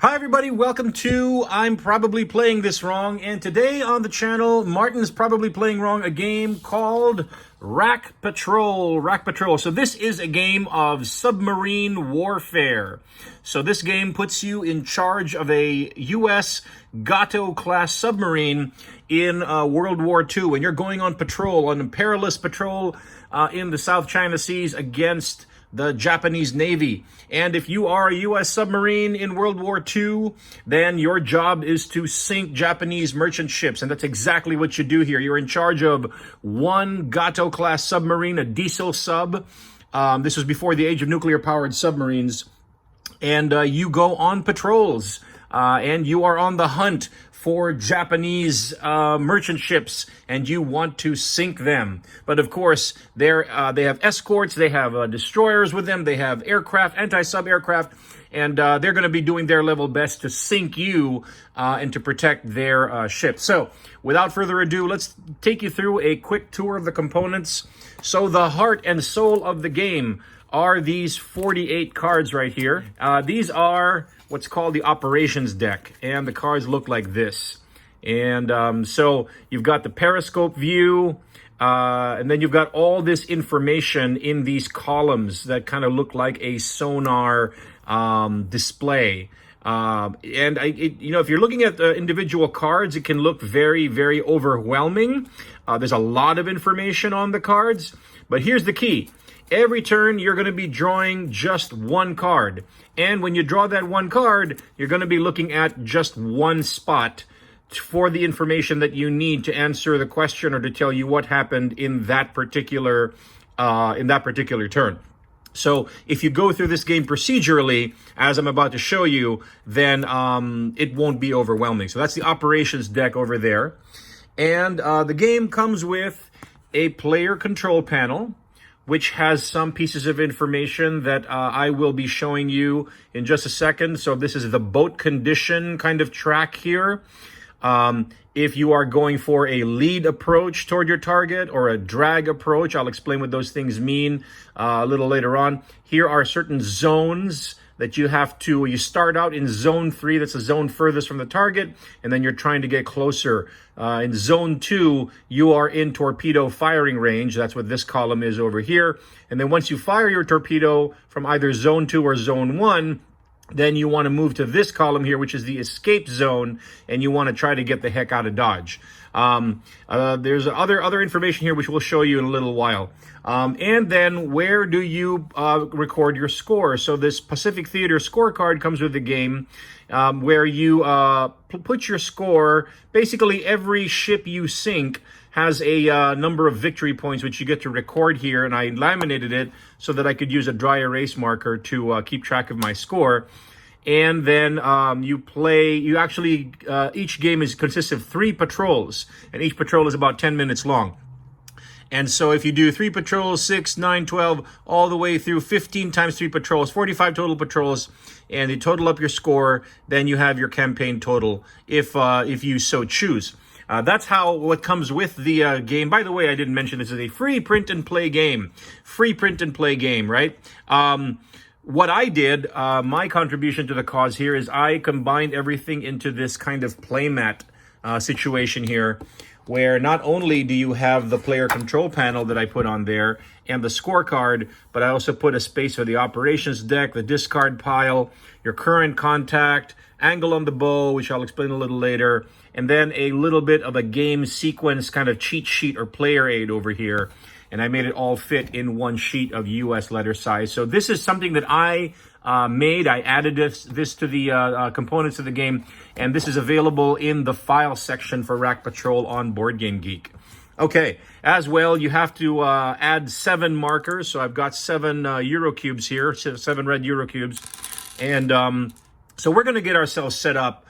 Hi everybody, welcome to I'm Probably Playing This Wrong, and today on the channel, Martin's probably playing wrong a game called Rac Patrol. Rac Patrol. So this is a game of submarine warfare. So this game puts you in charge of a U.S. Gato-class submarine in World War II, and you're going on patrol, on a perilous patrol in the South China Seas against the Japanese Navy. And if you are a U.S. submarine in World War II, then your job is to sink Japanese merchant ships. And that's exactly what you do here. You're in charge of one Gato-class submarine, a diesel sub. This was before the age of nuclear-powered submarines. And you go on patrols. And you are on the hunt for Japanese merchant ships, and you want to sink them. But of course, they have escorts, they have destroyers with them, they have aircraft, anti-sub aircraft, and they're going to be doing their level best to sink you and to protect their ships. So, without further ado, let's take you through a quick tour of the components. So, the heart and soul of the game are these 48 cards right here. These are what's called the operations deck, and the cards look like this. And so you've got the periscope view, and then you've got all this information in these columns that kind of look like a sonar display. If you're looking at the individual cards, it can look very, very overwhelming. There's a lot of information on the cards, but here's the key. Every turn, you're going to be drawing just one card. And when you draw that one card, you're going to be looking at just one spot for the information that you need to answer the question or to tell you what happened in that particular turn. So if you go through this game procedurally, as I'm about to show you, then it won't be overwhelming. So that's the operations deck over there. And the game comes with a player control panel, which has some pieces of information that I will be showing you in just a second. So this is the boat condition kind of track here. If you are going for a lead approach toward your target or a drag approach, I'll explain what those things mean a little later on. Here are certain zones that you start out in zone 3, that's the zone furthest from the target, and then you're trying to get closer. In zone 2, you are in torpedo firing range. That's what this column is over here. And then once you fire your torpedo from either zone 2 or zone 1, then you want to move to this column here, which is the escape zone, and you want to try to get the heck out of Dodge. There's other information here which we'll show you in a little while. And then where do you record your score? So this Pacific Theater scorecard comes with the game where you put your score. Basically, every ship you sink has a number of victory points which you get to record here, and I laminated it so that I could use a dry erase marker to keep track of my score. And then each game consists of 3 patrols, and each patrol is about 10 minutes long. And so if you do 3 patrols, 6, 9, 12, all the way through 15 times 3 patrols, 45 total patrols, and you total up your score, then you have your campaign total if you so choose. That's what comes with the game. By the way, I didn't mention this is a free print and play game. Free print and play game, right? What I did, my contribution to the cause here is I combined everything into this kind of playmat situation here, where not only do you have the player control panel that I put on there and the scorecard, but I also put a space for the operations deck, the discard pile, your current contact, angle on the bow, which I'll explain a little later, and then a little bit of a game sequence kind of cheat sheet or player aid over here. And I made it all fit in one sheet of US letter size. So this is something that I made. I added this to the components of the game, and this is available in the file section for Rac Patrol on Board Game Geek. Okay, as well, you have to add 7 markers. So I've got 7 Euro cubes here, 7 red Euro cubes. And so we're going to get ourselves set up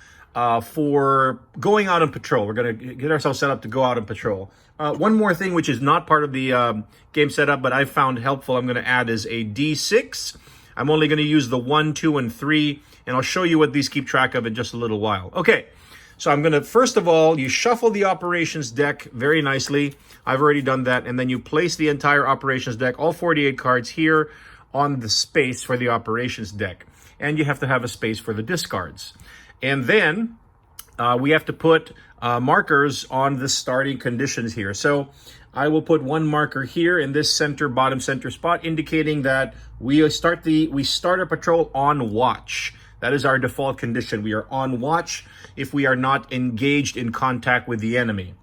for going out on patrol. We're going to get ourselves set up to go out on patrol. One more thing, which is not part of the game setup, but I found helpful, I'm going to add is a D6. I'm only going to use the 1, 2, and 3, and I'll show you what these keep track of in just a little while. Okay, so I'm going to, first of all, you shuffle the operations deck very nicely. I've already done that, and then you place the entire operations deck, all 48 cards here on the space for the operations deck. and you have to have a space for the discards. And then we have to put markers on the starting conditions here. So I will put one marker here in this bottom center spot, indicating that we start our patrol on watch. That is our default condition. We are on watch if we are not engaged in contact with the enemy.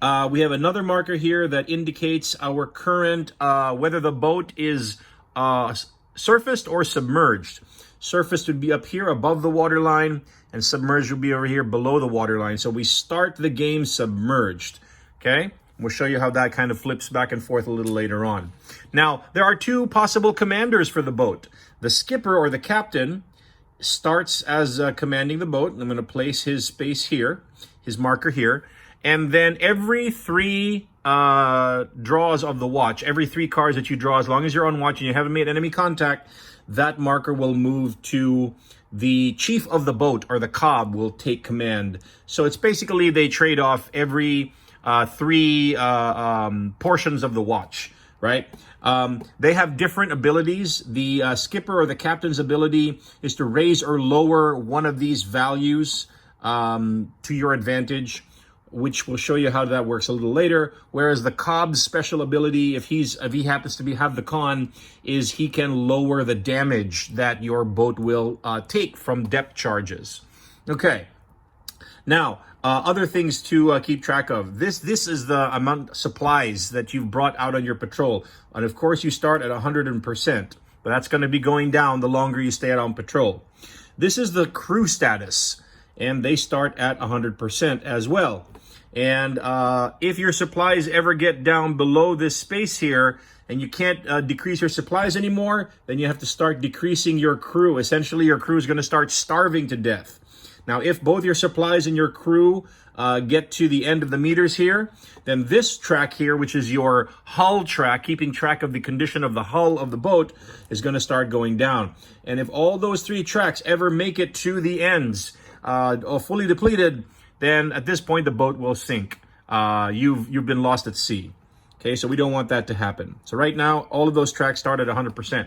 We have another marker here that indicates our current, whether the boat is surfaced or submerged. Surfaced would be up here above the water line, and submerged would be over here below the water line. So we start the game submerged, okay? We'll show you how that kind of flips back and forth a little later on. Now, there are two possible commanders for the boat. The skipper or the captain starts as commanding the boat. I'm going to place his space here, his marker here. And then every 3 draws of the watch, every 3 cards that you draw, as long as you're on watch and you haven't made enemy contact, that marker will move to the chief of the boat, or the cob will take command. So it's basically they trade off every 3 portions of the watch, right? They have different abilities. The skipper or the captain's ability is to raise or lower one of these values to your advantage, which will show you how that works a little later. Whereas the cob's special ability, if he happens to have the con, is he can lower the damage that your boat will take from depth charges. Okay. Now, other things to keep track of. This is the amount of supplies that you've brought out on your patrol. And of course, you start at 100%, but that's going to be going down the longer you stay out on patrol. This is the crew status, and they start at 100% as well. And if your supplies ever get down below this space here, and you can't decrease your supplies anymore, then you have to start decreasing your crew. Essentially, your crew is going to start starving to death. Now, if both your supplies and your crew get to the end of the meters here, then this track here, which is your hull track, keeping track of the condition of the hull of the boat, is going to start going down. And if all those 3 tracks ever make it to the ends, fully depleted, then at this point the boat will sink. You've been lost at sea. Okay, so we don't want that to happen. So right now, all of those tracks start at 100%.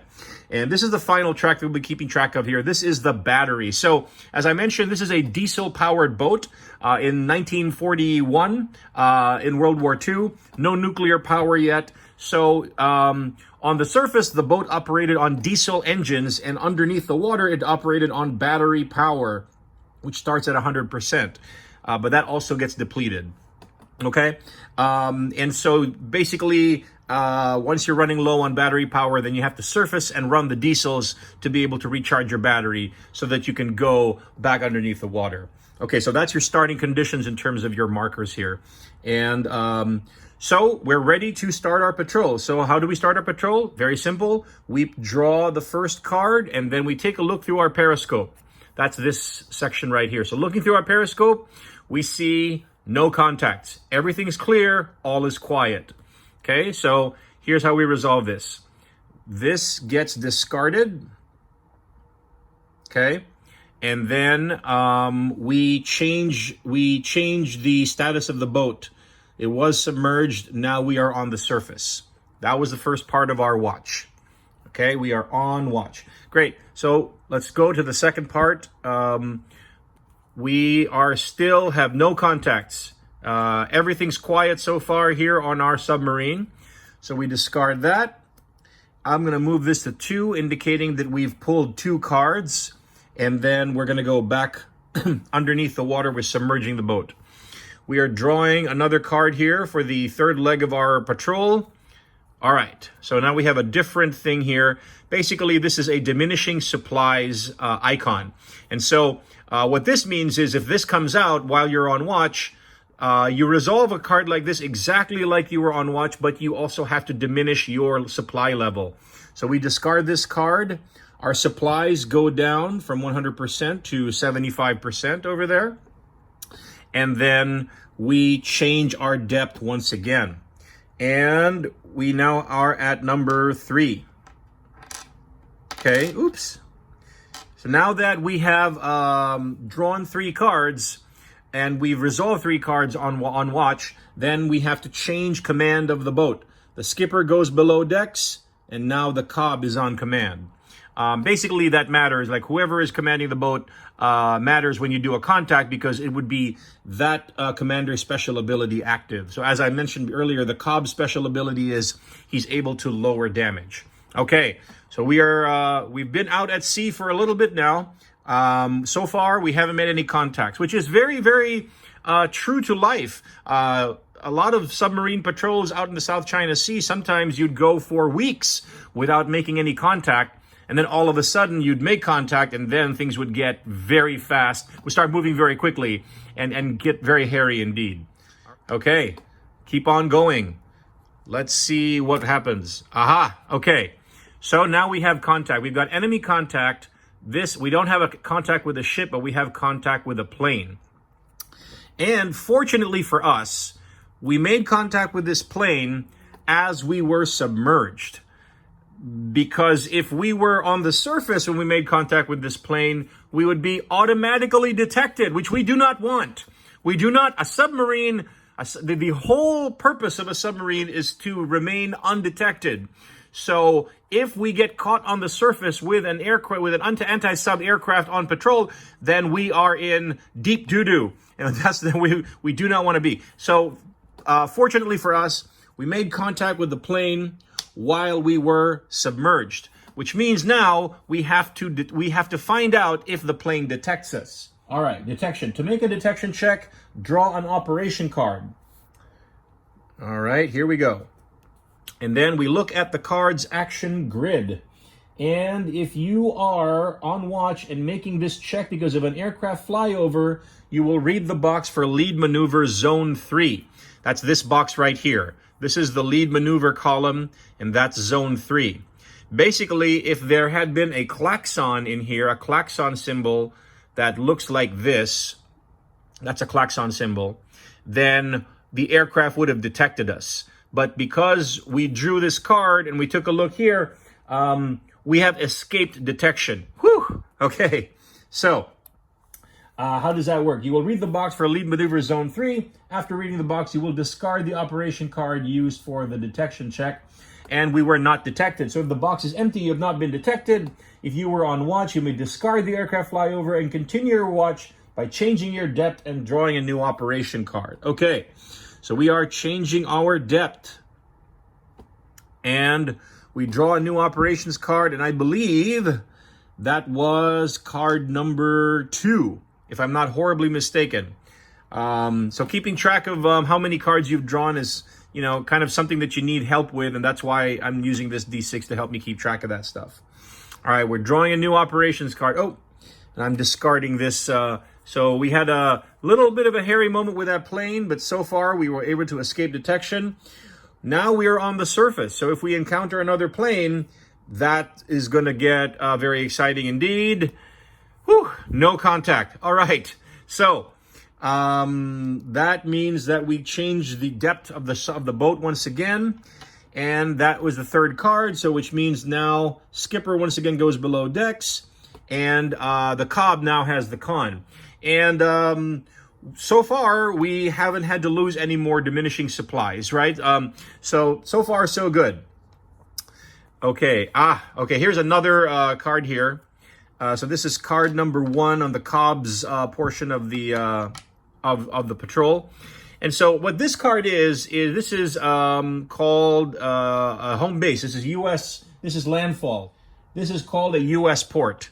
And this is the final track that we'll be keeping track of here. This is the battery. So as I mentioned, this is a diesel-powered boat in 1941 in World War II. No nuclear power yet. So on the surface, the boat operated on diesel engines, and underneath the water, it operated on battery power, which starts at 100%. But that also gets depleted. Okay, and so basically, once you're running low on battery power, then you have to surface and run the diesels to be able to recharge your battery so that you can go back underneath the water. Okay, so that's your starting conditions in terms of your markers here. And so we're ready to start our patrol. So how do we start our patrol? Very simple. We draw the first card, and then we take a look through our periscope. That's this section right here. So looking through our periscope, we see no contacts. Everything's clear. All is quiet. Okay, so here's how we resolve this. This gets discarded. Okay, and then we change the status of the boat. It was submerged. Now we are on the surface. That was the first part of our watch. Okay, we are on watch. Great. So let's go to the second part. We are still have no contacts. Everything's quiet so far here on our submarine. So we discard that. I'm going to move this to 2, indicating that we've pulled 2 cards. And then we're going to go back underneath the water with submerging the boat. We are drawing another card here for the third leg of our patrol. All right, so now we have a different thing here. Basically, this is a diminishing supplies icon. And so what this means is if this comes out while you're on watch, you resolve a card like this exactly like you were on watch, but you also have to diminish your supply level. So we discard this card. Our supplies go down from 100% to 75% over there. And then we change our depth once again. And we now are at number 3. Okay, oops. So now that we have drawn 3 cards and we've resolved 3 cards on watch, then we have to change command of the boat. The skipper goes below decks, and now the cob is on command. Basically, that matters. Like whoever is commanding the boat matters when you do a contact, because it would be that commander's special ability active. So as I mentioned earlier, the Cobb special ability is he's able to lower damage. Okay, so we've been out at sea for a little bit now. So far, we haven't made any contacts, which is very, very true to life. A lot of submarine patrols out in the South China Sea, sometimes you'd go for weeks without making any contact. And then all of a sudden you'd make contact, and then things would get very fast. Would start moving very quickly and get very hairy indeed. Okay, keep on going. Let's see what happens. Aha, okay. So now we have contact. We've got enemy contact. We don't have a contact with a ship, but we have contact with a plane. And fortunately for us, we made contact with this plane as we were submerged. Because if we were on the surface when we made contact with this plane, we would be automatically detected, which we do not want. We do not, a submarine, the whole purpose of a submarine is to remain undetected. So if we get caught on the surface with an aircraft, with an anti-sub aircraft on patrol, then we are in deep doo-doo. And that's the we do not want to be. So fortunately for us, we made contact with the plane while we were submerged, which means now we have to find out if the plane detects us. All right, detection. To make a detection check, draw an operation card. All right, here we go. And then we look at the card's action grid. And if you are on watch and making this check because of an aircraft flyover, you will read the box for lead maneuver zone 3. That's this box right here. This is the lead maneuver column, and that's zone 3. Basically, if there had been a klaxon in here, a klaxon symbol that looks like this, that's a klaxon symbol, then the aircraft would have detected us. But because we drew this card and we took a look here, we have escaped detection. Whew! Okay, so how does that work? You will read the box for lead maneuver zone 3. After reading the box, you will discard the operation card used for the detection check. And we were not detected. So if the box is empty, you have not been detected. If you were on watch, you may discard the aircraft flyover and continue your watch by changing your depth and drawing a new operation card. Okay, so we are changing our depth. And we draw a new operations card, and I believe that was card number 2. If I'm not horribly mistaken. So keeping track of how many cards you've drawn is, kind of something that you need help with, and that's why I'm using this D6 to help me keep track of that stuff. All right, we're drawing a new operations card. Oh, and I'm discarding this. So we had a little bit of a hairy moment with that plane, but so far we were able to escape detection. Now we are on the surface. So if we encounter another plane, that is going to get very exciting indeed. Whew, no contact. All right. So that means that we changed the depth of the boat once again. And that was the third card. So which means now skipper once again goes below decks. And the Cobb now has the con. And so far, we haven't had to lose any more diminishing supplies, right? So far, so good. Okay. Okay. Here's another card here. So this is card number 1 on the Cobb's portion of the patrol. And so what this card is this is called a home base. This is U.S. This is landfall. This is called a U.S. port.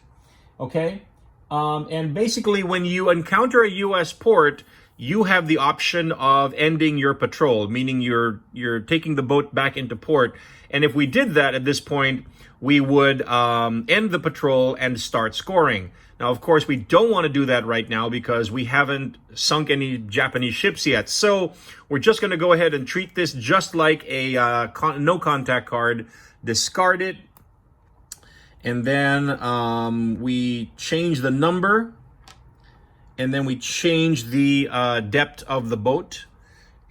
Okay. And basically, when you encounter a U.S. port, you have the option of ending your patrol, meaning you're taking the boat back into port. And if we did that at this point, we would end the patrol and start scoring. Now, of course, we don't want to do that right now because we haven't sunk any Japanese ships yet. So we're just going to go ahead and treat this just like a no contact card, discard it, and then we change the number, and then we change the depth of the boat,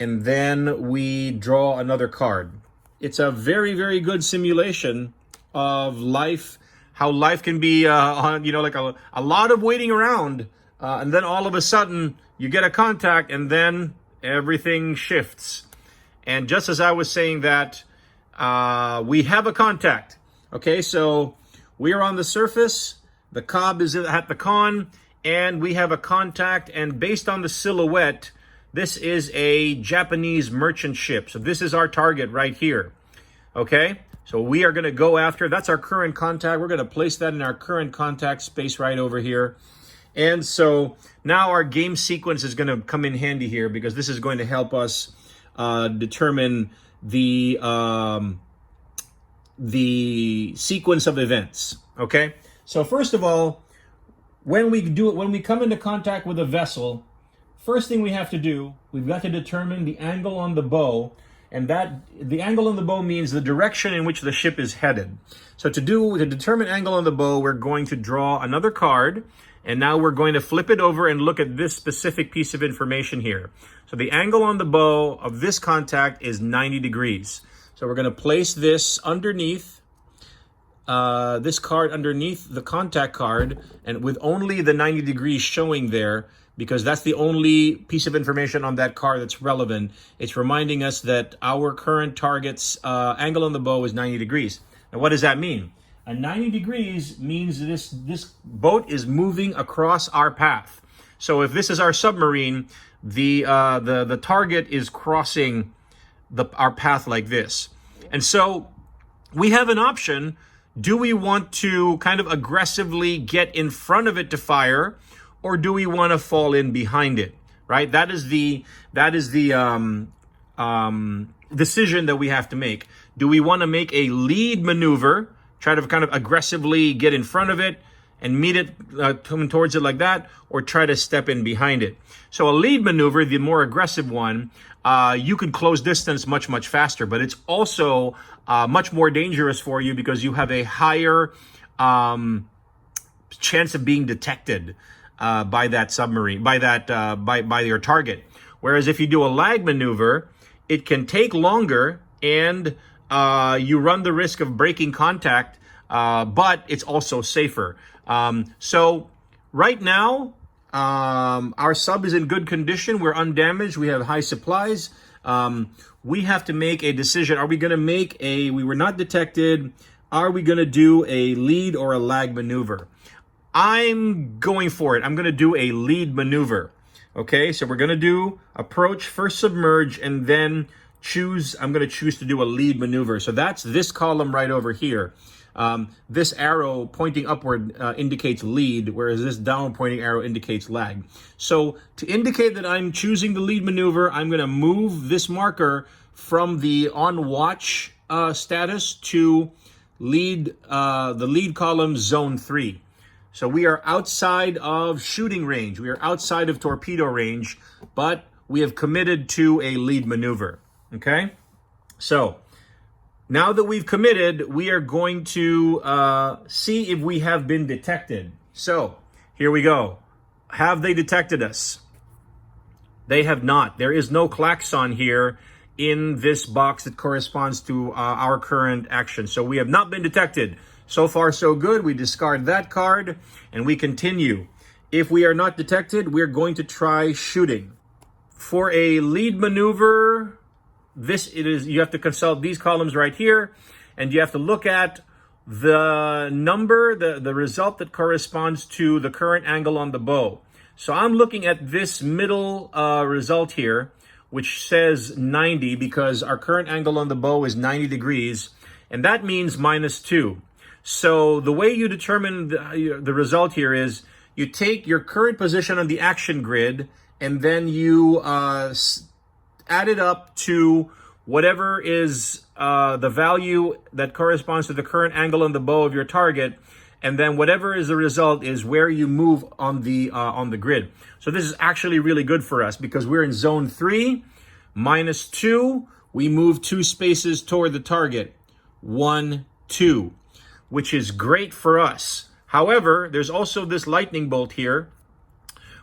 and then we draw another card. It's a very, very good simulation of life, how life can be like a lot of waiting around, and then all of a sudden you get a contact, and then everything shifts. And just as I was saying that, we have a contact. Okay, so we are on the surface, the Cobb is at the con, and we have a contact, and based on the silhouette, this is a Japanese merchant ship. So this is our target right here, okay? So we are gonna go after, that's our current contact. We're gonna place that in our current contact space right over here. And so now our game sequence is gonna come in handy here, because this is going to help us determine the sequence of events, okay? So first of all, when we come into contact with a vessel, first thing we have to do, we've got to determine the angle on the bow, and that the angle on the bow means the direction in which the ship is headed. So to determine angle on the bow, we're going to draw another card, and now we're going to flip it over and look at this specific piece of information here. So the angle on the bow of this contact is 90 degrees. So we're going to place this underneath, this card underneath the contact card, and with only the 90 degrees showing there, because that's the only piece of information on that card that's relevant. It's reminding us that our current target's angle on the bow is 90 degrees. Now, what does that mean? 90 degrees means this boat is moving across our path. So if this is our submarine, the target is crossing our path like this. And so we have an option. Do we want to kind of aggressively get in front of it to fire, or do we want to fall in behind it, right? That is the decision that we have to make. Do we want to make a lead maneuver, try to kind of aggressively get in front of it and meet it, coming towards it like that, or try to step in behind it? So a lead maneuver, the more aggressive one, you can close distance much, much faster, but it's also much more dangerous for you because you have a higher chance of being detected by that submarine, by your target. Whereas if you do a lag maneuver, it can take longer, and you run the risk of breaking contact, but it's also safer. So right now, our sub is in good condition. We're undamaged. We have high supplies. We have to make a decision. Are we going to we were not detected. Are we going to do a lead or a lag maneuver? I'm going for it. I'm going to do a lead maneuver. Okay, so we're going to do approach, first submerge, and then I'm going to choose to do a lead maneuver. So that's this column right over here. This arrow pointing upward indicates lead, whereas this down pointing arrow indicates lag. So to indicate that I'm choosing the lead maneuver, I'm going to move this marker from the on watch status to the lead column zone 3. So we are outside of shooting range. We are outside of torpedo range, but we have committed to a lead maneuver. Okay? So now that we've committed, we are going to see if we have been detected. So here we go. Have they detected us? They have not. There is no klaxon here in this box that corresponds to our current action. So we have not been detected. So far, so good. We discard that card and we continue. If we are not detected, we're going to try shooting. For a lead maneuver, you have to consult these columns right here, and you have to look at the number, the result that corresponds to the current angle on the bow. So I'm looking at this middle result here, which says 90, because our current angle on the bow is 90 degrees, and that means -2. So the way you determine the result here is you take your current position on the action grid, and then you add it up to whatever is the value that corresponds to the current angle on the bow of your target, and then whatever is the result is where you move on the grid. So this is actually really good for us because we're in zone 3, -2. We move 2 spaces toward the target, 1, 2, which is great for us. However, there's also this lightning bolt here,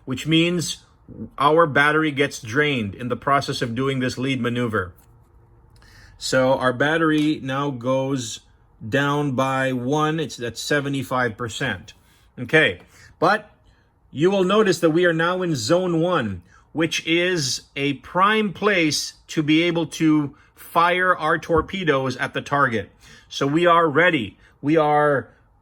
which means our battery gets drained in the process of doing this lead maneuver. So our battery now goes down by 1. It's at 75%. Okay, but you will notice that we are now in zone 1, which is a prime place to be able to fire our torpedoes at the target. So we are ready. We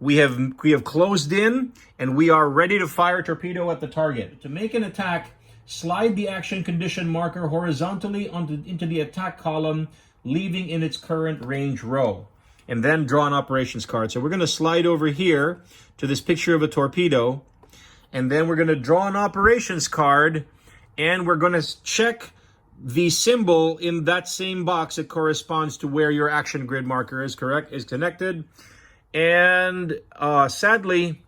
we have closed in, and we are ready to fire a torpedo at the target. To make an attack, slide the action condition marker horizontally into the attack column, leaving in its current range row. And then draw an operations card. So we're going to slide over here to this picture of a torpedo, and then we're going to draw an operations card, and we're going to check the symbol in that same box that corresponds to where your action grid marker is connected. And sadly,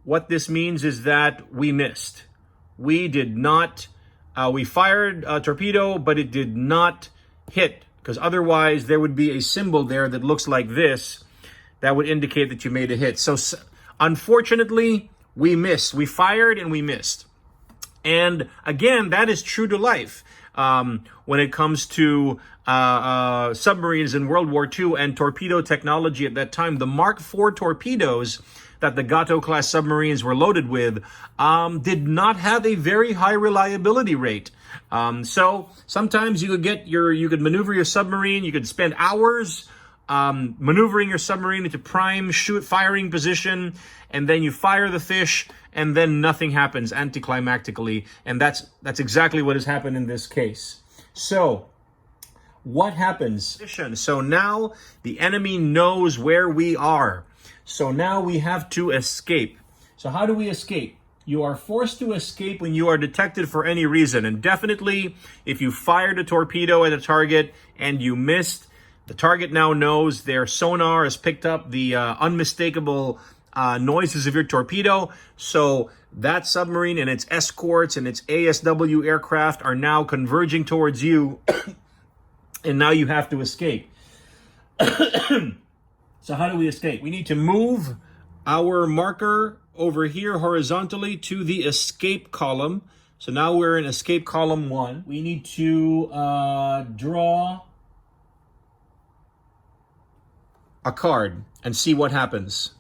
what this means is that we missed. We did not, we fired a torpedo, but it did not hit, because otherwise there would be a symbol there that looks like this that would indicate that you made a hit. So unfortunately, we missed. We fired and we missed. And again, that is true to life when it comes to submarines in World War II and torpedo technology at that time. The Mark IV torpedoes that the Gato-class submarines were loaded with did not have a very high reliability rate. So sometimes you could maneuver your submarine, you could spend hours maneuvering your submarine into prime firing position, and then you fire the fish, and then nothing happens anticlimactically. And that's exactly what has happened in this case. So what happens? So now the enemy knows where we are. So now we have to escape. So how do we escape? You are forced to escape when you are detected for any reason. And definitely, if you fired a torpedo at a target and you missed, the target now knows their sonar has picked up the unmistakable noises of your torpedo. So that submarine and its escorts and its ASW aircraft are now converging towards you. And now you have to escape. So how do we escape? We need to move our marker over here horizontally to the escape column. So now we're in escape column 1. We need to draw a card and see what happens.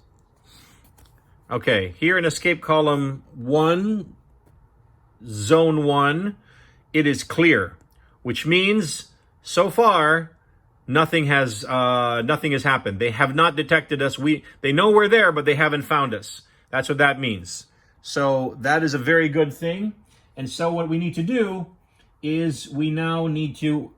Okay, here in escape column 1, zone 1, it is clear, which means so far nothing has happened. They have not detected us. They know we're there, but they haven't found us. That's what that means. So that is a very good thing. And so what we need to do is we now need to,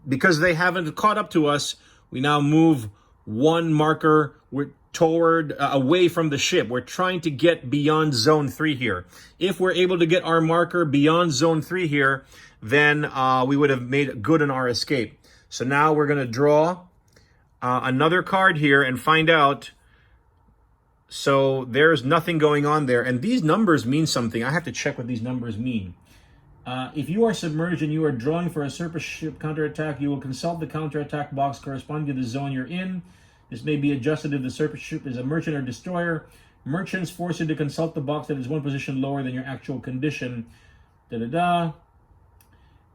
because they haven't caught up to us, we now move one marker away from the ship. We're trying to get beyond zone 3 here. If we're able to get our marker beyond zone 3 here, then we would have made good on our escape. So now we're going to draw another card here and find out. So there's nothing going on there. And these numbers mean something. I have to check what these numbers mean. If you are submerged and you are drawing for a surface ship counterattack, you will consult the counterattack box corresponding to the zone you're in. This may be adjusted if the surface ship is a merchant or destroyer. Merchants force you to consult the box that is one position lower than your actual condition.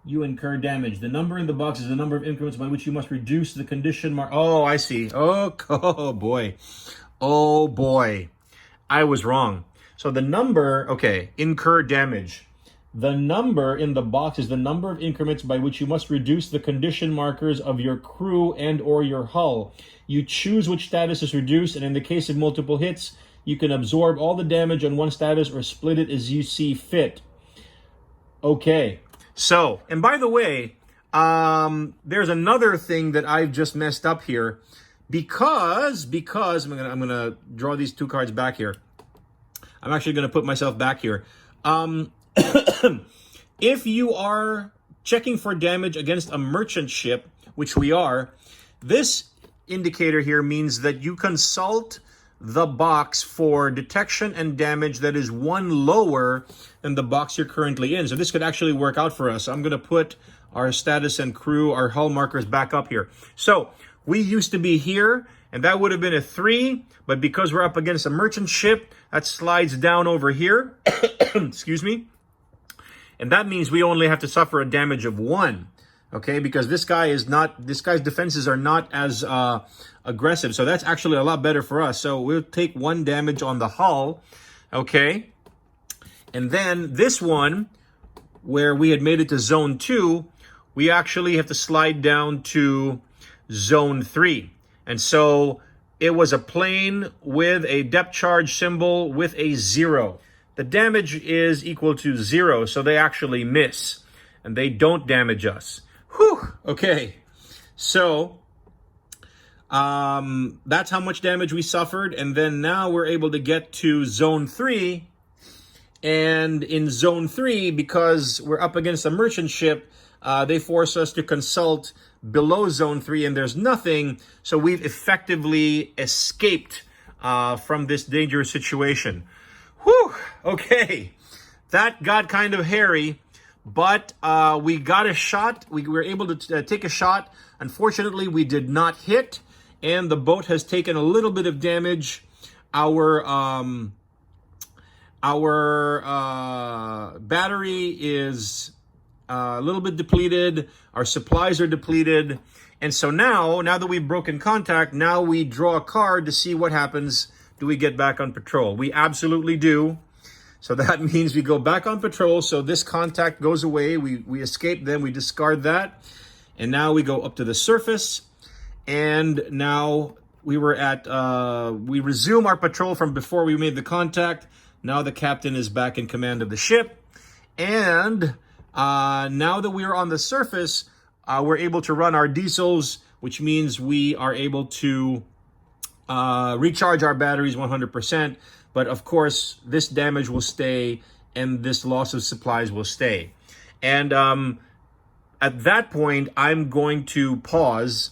You incur damage. The number in the box is the number of increments by which you must reduce the condition mark. Oh, I see. Oh boy. Oh boy. I was wrong. So the number, okay, incur damage. The number in the box is the number of increments by which you must reduce the condition markers of your crew and or your hull. You choose which status is reduced, and in the case of multiple hits, you can absorb all the damage on one status or split it as you see fit. Okay. So, and by the way, there's another thing that I've just messed up here because I'm gonna draw these two cards back here. I'm actually gonna put myself back here. If you are checking for damage against a merchant ship, which we are, this indicator here means that you consult the box for detection and damage that is one lower than the box you're currently in. So this could actually work out for us. So I'm going to put our status and crew, our hull markers back up here. So we used to be here, and that would have been a 3, but because we're up against a merchant ship, that slides down over here. Excuse me. And that means we only have to suffer a damage of 1. Okay, because this guy's defenses are not as aggressive. So that's actually a lot better for us. So we'll take 1 damage on the hull. Okay. And then this one, where we had made it to zone 2, we actually have to slide down to zone 3. And so it was a plane with a depth charge symbol with a 0. The damage is equal to 0, so they actually miss, and they don't damage us. Whew, okay. So, that's how much damage we suffered, and then now we're able to get to Zone 3, and in Zone 3, because we're up against a merchant ship, they force us to consult below Zone 3, and there's nothing, so we've effectively escaped from this dangerous situation. Whew, okay. That got kind of hairy, but we got a shot. We were able to take a shot. Unfortunately, we did not hit, and the boat has taken a little bit of damage. Our battery is a little bit depleted. Our supplies are depleted. And so now that we've broken contact, now we draw a card to see what happens. Do we get back on patrol? We absolutely do. So that means we go back on patrol. So this contact goes away. We escape them. We discard that. And now we go up to the surface. And now we resume our patrol from before we made the contact. Now the captain is back in command of the ship. And now that we are on the surface, we're able to run our diesels, which means we are able to recharge our batteries 100%. But of course, this damage will stay and this loss of supplies will stay. And at that point, I'm going to pause,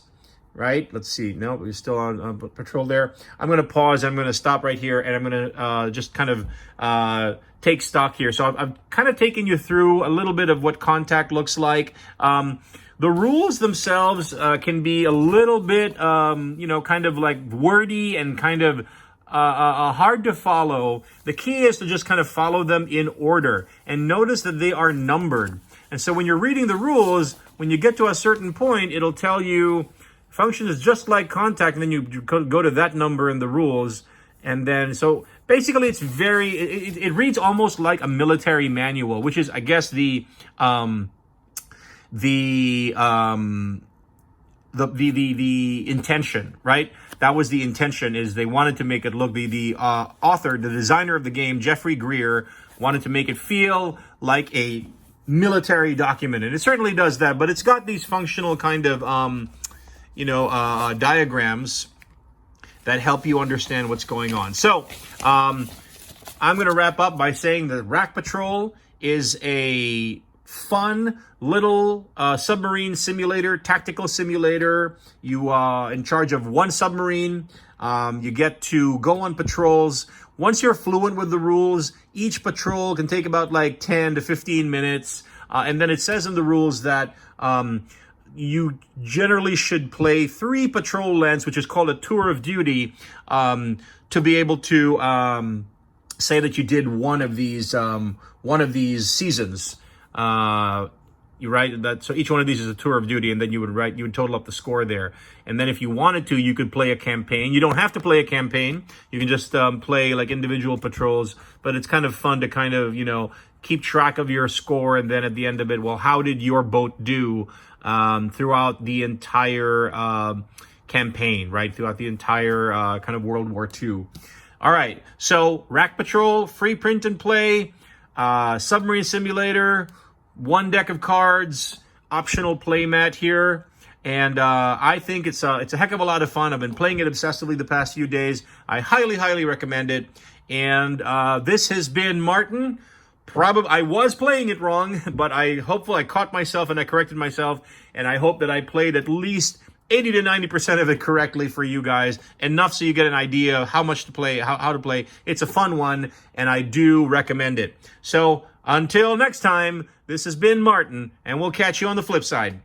right? Let's see. No, we're still on patrol there. I'm going to pause. I'm going to stop right here, and I'm going to just kind of take stock here. So I've kind of taken you through a little bit of what contact looks like. The rules themselves can be a little bit, kind of like wordy and kind of hard to follow. The key is to just kind of follow them in order and notice that they are numbered. And so when you're reading the rules, when you get to a certain point, it'll tell you function is just like contact, and then you go to that number in the rules. And then, so basically it's it reads almost like a military manual, which is, I guess, the intention, right? That was the intention, is they wanted to make it look, the author, the designer of the game, Jeffrey Greer, wanted to make it feel like a military document. And it certainly does that, but it's got these functional kind of, diagrams that help you understand what's going on. So, I'm going to wrap up by saying that Rac Patrol is a fun little submarine simulator, tactical simulator. You are in charge of one submarine. You get to go on patrols. Once you're fluent with the rules, each patrol can take about like 10 to 15 minutes. And then it says in the rules that you generally should play 3 patrol lengths, which is called a tour of duty, to be able to say that you did one of these seasons. You write that, so each one of these is a tour of duty, and then you would total up the score there. And then if you wanted to, you could play a campaign. You don't have to play a campaign. You can just play like individual patrols, but it's kind of fun to kind of, keep track of your score. And then at the end of it, well, how did your boat do throughout the entire campaign, right? Throughout the entire kind of World War II. All right, so Rac Patrol, free print and play, submarine simulator, 1 deck of cards, optional play mat here. And I think it's a heck of a lot of fun. I've been playing it obsessively the past few days. I highly, highly recommend it. And this has been Martin. Probably I was playing it wrong, but I caught myself and I corrected myself. And I hope that I played at least 80 to 90% of it correctly for you guys. Enough so you get an idea of how much to play, how to play. It's a fun one, and I do recommend it. So until next time, this has been Martin, and we'll catch you on the flip side.